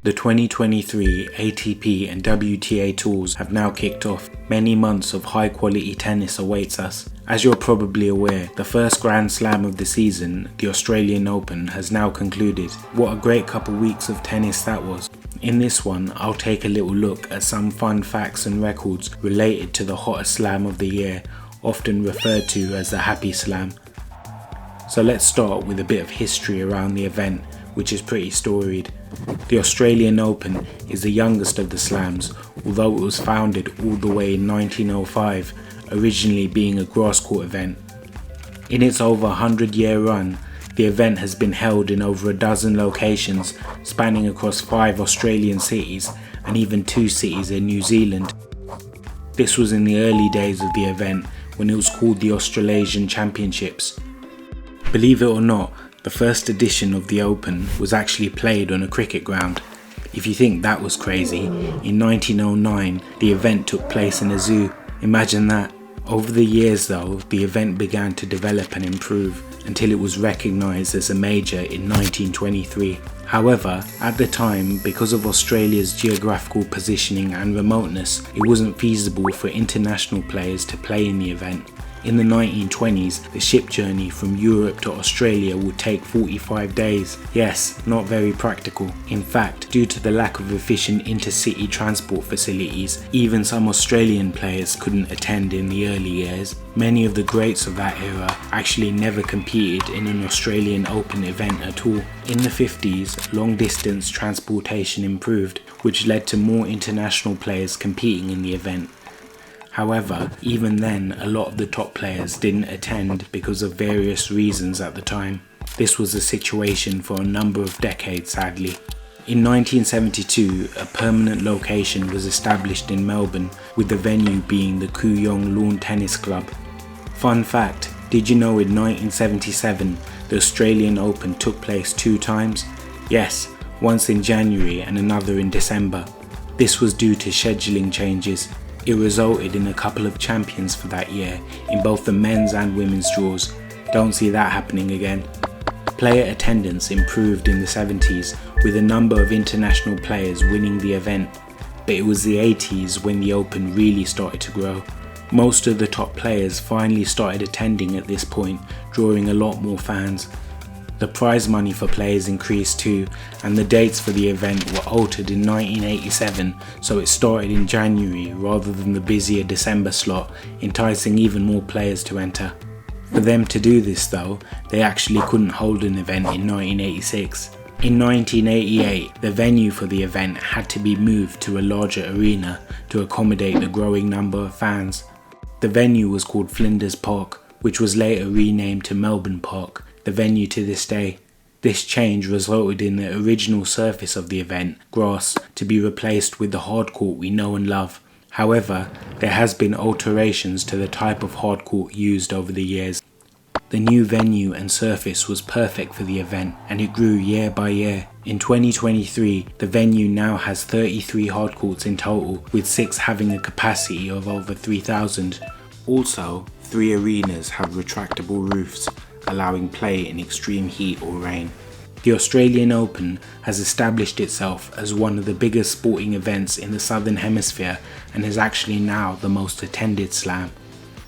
The 2023 ATP and WTA Tours have now kicked off. Many months of high quality tennis awaits us. As you're probably aware, the first Grand Slam of the season, the Australian Open, has now concluded. What a great couple weeks of tennis that was. In this one, I'll take a little look at some fun facts and records related to the hottest slam of the year, often referred to as the Happy Slam. So let's start with a bit of history around the event, which is pretty storied. The Australian Open is the youngest of the slams, although it was founded all the way in 1905, originally being a grass court event. In its over 100-year run, the event has been held in over a dozen locations, spanning across 5 Australian cities and even 2 cities in New Zealand. This was in the early days of the event, when it was called the Australasian Championships. Believe it or not, the first edition of the Open was actually played on a cricket ground. If you think that was crazy, in 1909 the event took place in a zoo. Imagine that. Over the years though, the event began to develop and improve until it was recognised as a major in 1923. However, at the time, because of Australia's geographical positioning and remoteness, it wasn't feasible for international players to play in the event. In the 1920s, the ship journey from Europe to Australia would take 45 days. Yes, not very practical. In fact, due to the lack of efficient intercity transport facilities, even some Australian players couldn't attend in the early years. Many of the greats of that era actually never competed in an Australian Open event at all. In the 50s, long distance transportation improved, which led to more international players competing in the event. However, even then, a lot of the top players didn't attend because of various reasons at the time. This was the situation for a number of decades, sadly. In 1972, a permanent location was established in Melbourne, with the venue being the Kooyong Lawn Tennis Club. Fun fact, did you know in 1977, the Australian Open took place 2 times? Yes, once in January and another in December. This was due to scheduling changes. It resulted in a couple of champions for that year in both the men's and women's draws. Don't see that happening again. Player attendance improved in the 70s, with a number of international players winning the event, but it was the 80s when the Open really started to grow. Most of the top players finally started attending at this point, drawing a lot more fans. The prize money for players increased too, and the dates for the event were altered in 1987, so it started in January rather than the busier December slot, enticing even more players to enter. For them to do this though, they actually couldn't hold an event in 1986. In 1988, the venue for the event had to be moved to a larger arena to accommodate the growing number of fans. The venue was called Flinders Park, which was later renamed to Melbourne Park, the venue to this day. This change resulted in the original surface of the event, grass, to be replaced with the hard court we know and love. However, there has been alterations to the type of hard court used over the years. The new venue and surface was perfect for the event, and it grew year by year. In 2023, the venue now has 33 hard courts in total, with 6 having a capacity of over 3,000. Also, 3 arenas have retractable roofs, allowing play in extreme heat or rain. The Australian Open has established itself as one of the biggest sporting events in the Southern Hemisphere and is actually now the most attended slam.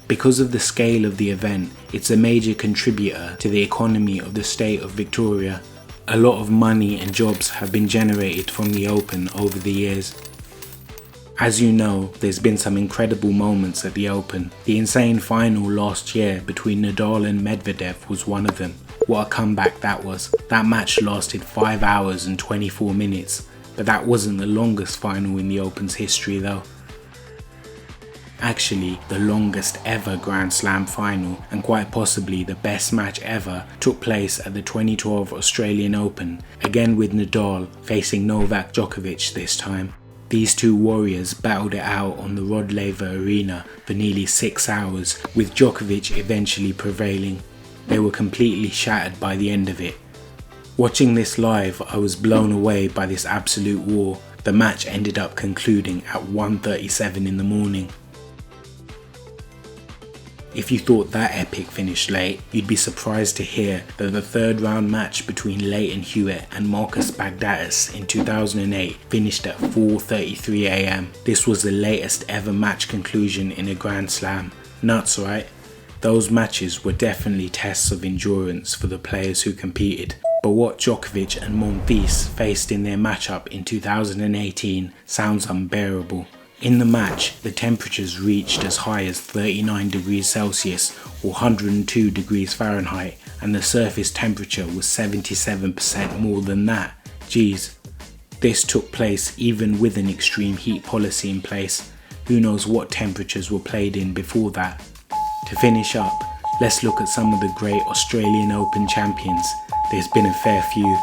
Because of the scale of the event, it's a major contributor to the economy of the state of Victoria. A lot of money and jobs have been generated from the Open over the years. As you know, there's been some incredible moments at the Open. The insane final last year between Nadal and Medvedev was one of them. What a comeback that was. That match lasted 5 hours and 24 minutes, but that wasn't the longest final in the Open's history though. Actually, the longest ever Grand Slam final, and quite possibly the best match ever, took place at the 2012 Australian Open, again with Nadal facing Novak Djokovic this time. These 2 warriors battled it out on the Rod Laver Arena for nearly 6 hours, with Djokovic eventually prevailing. They were completely shattered by the end of it. Watching this live, I was blown away by this absolute war. The match ended up concluding at 1:37 in the morning. If you thought that epic finished late, you'd be surprised to hear that the third round match between Leighton Hewitt and Marcus Baghdatis in 2008 finished at 4:33 AM. This was the latest ever match conclusion in a Grand Slam. Nuts, right? Those matches were definitely tests of endurance for the players who competed. But what Djokovic and Monfils faced in their matchup in 2018 sounds unbearable. In the match, the temperatures reached as high as 39 degrees Celsius or 102 degrees Fahrenheit, and the surface temperature was 77% more than that. Geez. This took place even with an extreme heat policy in place. Who knows what temperatures were played in before that. To finish up, let's look at some of the great Australian Open champions. There's been a fair few.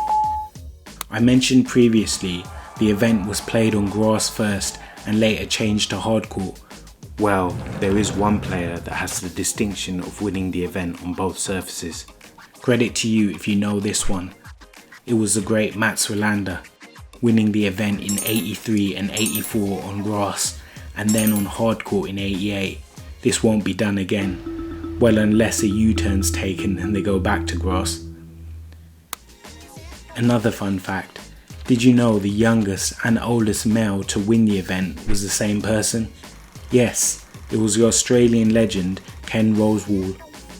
I mentioned previously the event was played on grass first and later changed to hardcourt. Well, there is one player that has the distinction of winning the event on both surfaces. Credit to you if you know this one. It was the great Mats Wilander, winning the event in 83 and 84 on grass and then on hardcourt in 88. This won't be done again. Well, unless a U-turn's taken and they go back to grass. Another fun fact. Did you know the youngest and oldest male to win the event was the same person? Yes, it was the Australian legend Ken Rosewall.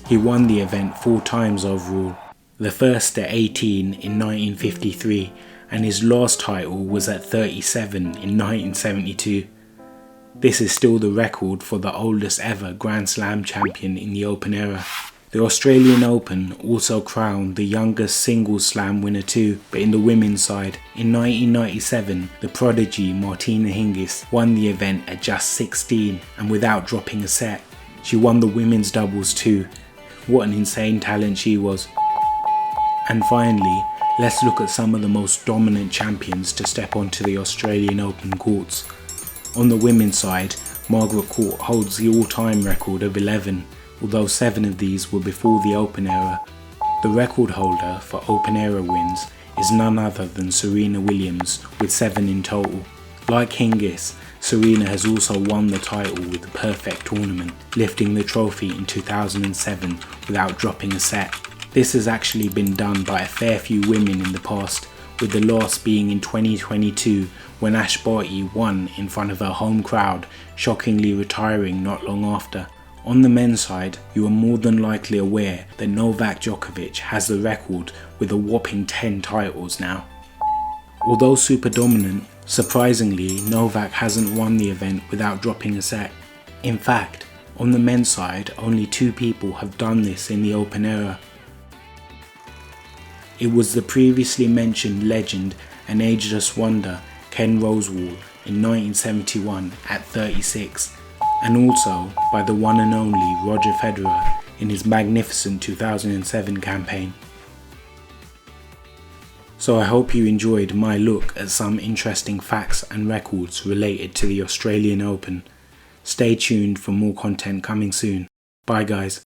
He won the event 4 times overall, the first at 18 in 1953 and his last title was at 37 in 1972. This is still the record for the oldest ever Grand Slam champion in the Open era. The Australian Open also crowned the youngest singles slam winner too, but in the women's side. In 1997, the prodigy Martina Hingis won the event at just 16 and without dropping a set. She won the women's doubles too. What an insane talent she was. And finally, let's look at some of the most dominant champions to step onto the Australian Open courts. On the women's side, Margaret Court holds the all-time record of 11. Although 7 of these were before the Open era. The record holder for Open era wins is none other than Serena Williams with 7 in total. Like Hingis, Serena has also won the title with a perfect tournament, lifting the trophy in 2007 without dropping a set. This has actually been done by a fair few women in the past, with the last being in 2022 when Ash Barty won in front of her home crowd, shockingly retiring not long after. On the men's side, you are more than likely aware that Novak Djokovic has the record with a whopping 10 titles now. Although super dominant, surprisingly Novak hasn't won the event without dropping a set. In fact, on the men's side, only 2 people have done this in the Open era. It was the previously mentioned legend and ageless wonder Ken Rosewall in 1971 at 36. And also by the one and only Roger Federer in his magnificent 2007 campaign. So I hope you enjoyed my look at some interesting facts and records related to the Australian Open. Stay tuned for more content coming soon. Bye guys.